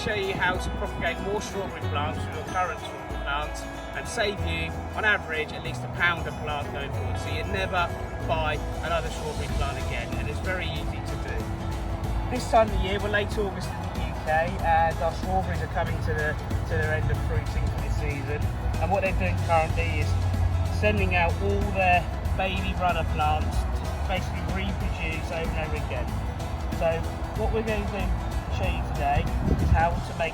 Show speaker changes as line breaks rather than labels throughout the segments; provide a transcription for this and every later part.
show you how to propagate more strawberry plants with your current strawberry plants and save you, on average, at least £1 a plant going forward. So you never buy another strawberry plant again, and it's very easy to do. This time of the year, we're late August in the UK, and our strawberries are coming to their end of fruiting for this season. And what they're doing currently is sending out all their baby runner plants to basically reproduce over and over again. So what we're going to show you today is how to make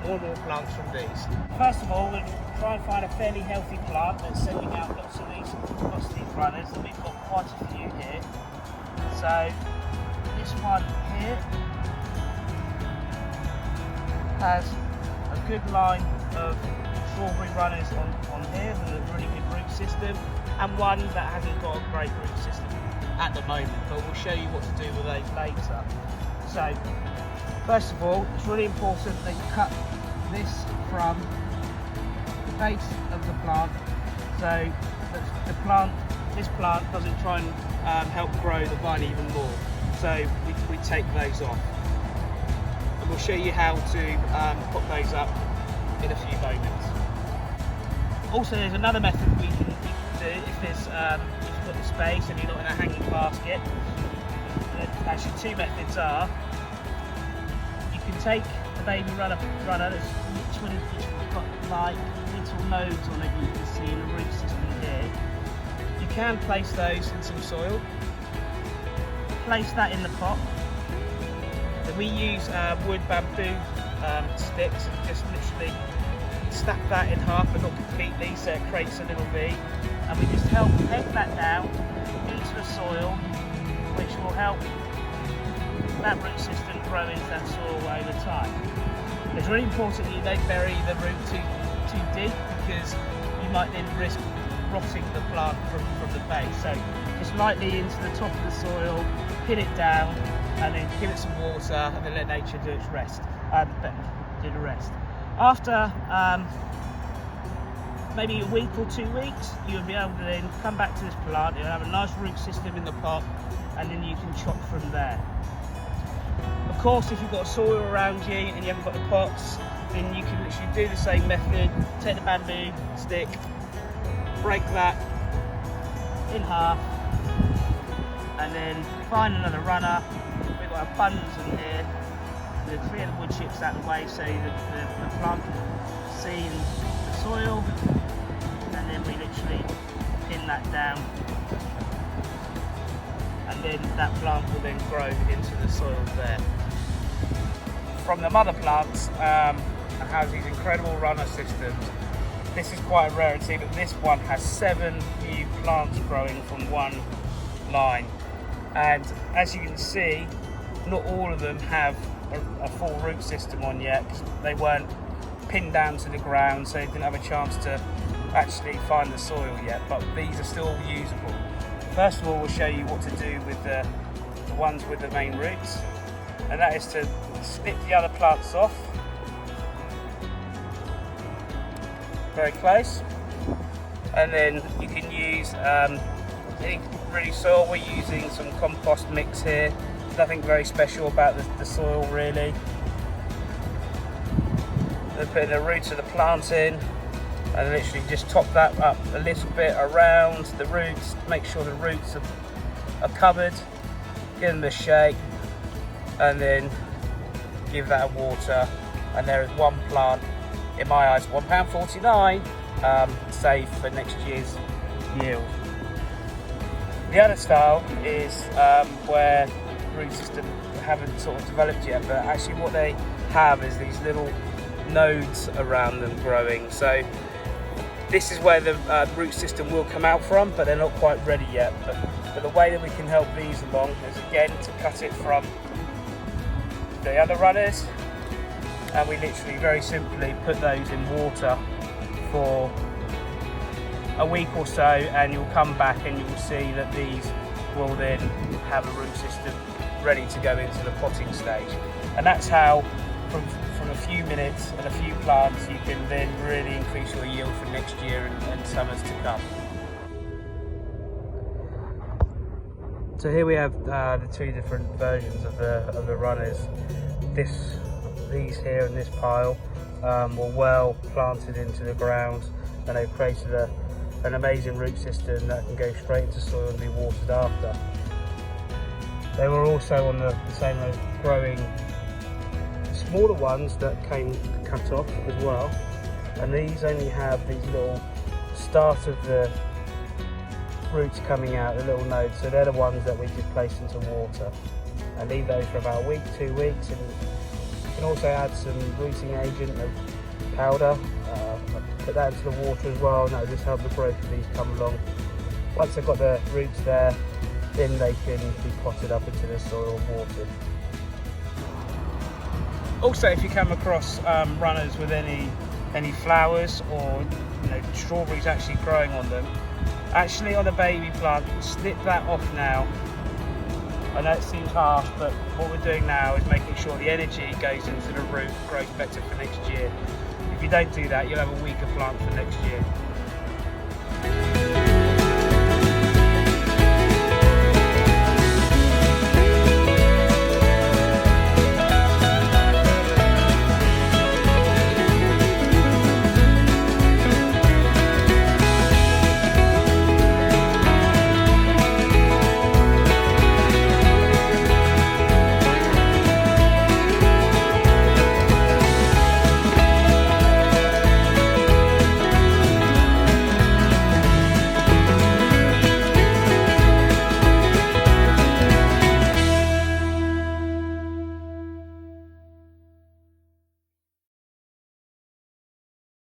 more and more plants from these. First of all, we'll try and find a fairly healthy plant that's sending out lots of these runners, and we've got quite a few here. So this one here has a good line of strawberry runners on here with a really good root system, and one that hasn't got a great root system at the moment, but we'll show you what to do with those later. So first of all, it's really important that you cut this from the base of the plant, so that this plant doesn't try and help grow the vine even more. So we take those off, and we'll show you how to put those up in a few moments. Also, there's another method we can do if if you've got the space and you're not in a hanging basket. Actually, two methods are: you can take the baby runner that's literally got like little nodes on it, you can see in the root system here. You can place those in some soil, place that in the pot. Then we use wood bamboo sticks and just literally snap that in half, but not completely, so it creates a little V, and we just help peg that down into the soil, which will help that root system grow into that soil over time. It's really important that you don't bury the root too deep, because you might then risk rotting the plant from the base. So just lightly into the top of the soil, pin it down, and then give it some water, and then let nature do its rest. Do the rest. After maybe a week or 2 weeks, you'll be able to then come back to this plant. You'll have a nice root system in the pot, and then you can chop from there. Of course, if you've got soil around you and you haven't got the pots, then you can literally do the same method. Take the bamboo stick, break that in half, and then find another runner. We've got our buns in here. We'll clear the wood chips out of the way so that the plant can see in the soil, and then we literally pin that down, and then that plant will then grow into the soil there. From the mother plants, it has these incredible runner systems. This is quite a rarity, but this one has 7 new plants growing from one line, and as you can see, not all of them have a full root system on yet, because they weren't pinned down to the ground, so they didn't have a chance to actually find the soil yet, but these are still usable. First of all, we'll show you what to do with the ones with the main roots, and that is to snip the other plants off very close, and then you can use any really soil. We're using some compost mix here. Nothing very special about the soil really. Then putting the roots of the plant in, and literally just top that up a little bit around the roots. Make sure the roots are covered, give them the shake, and then give that a water. And there is one plant, in my eyes, £1.49, safe for next year's yield. The other style is where root system haven't sort of developed yet, but actually what they have is these little nodes around them growing. So this is where the root system will come out from, but they're not quite ready yet. But the way that we can help these along is again to cut it from the other runners, and we literally very simply put those in water for a week or so, and you'll come back and you'll see that these will then have a root system ready to go into the potting stage. And that's how from a few minutes and a few plants you can then really increase your yield for next year and summers to come. So here we have the two different versions of the runners. This
these here in this pile were well planted into the ground, and they've created an amazing root system that can go straight into soil and be watered after. They were also on the same as growing smaller ones that came cut off as well, and these only have these little start of the roots coming out, the little nodes, so they're the ones that we just place into water and leave those for about a week, 2 weeks, and you can also add some rooting agent of powder, put that into the water as well, and that will just help the growth of these come along. Once they've got the roots there, then they can be potted up into the soil and watered.
Also, if you come across runners with any flowers or strawberries actually growing on them, actually on a baby plant, snip that off now. I know it seems harsh, but what we're doing now is making sure the energy goes into the root, grows better for next year. If you don't do that, you'll have a weaker plant for next year.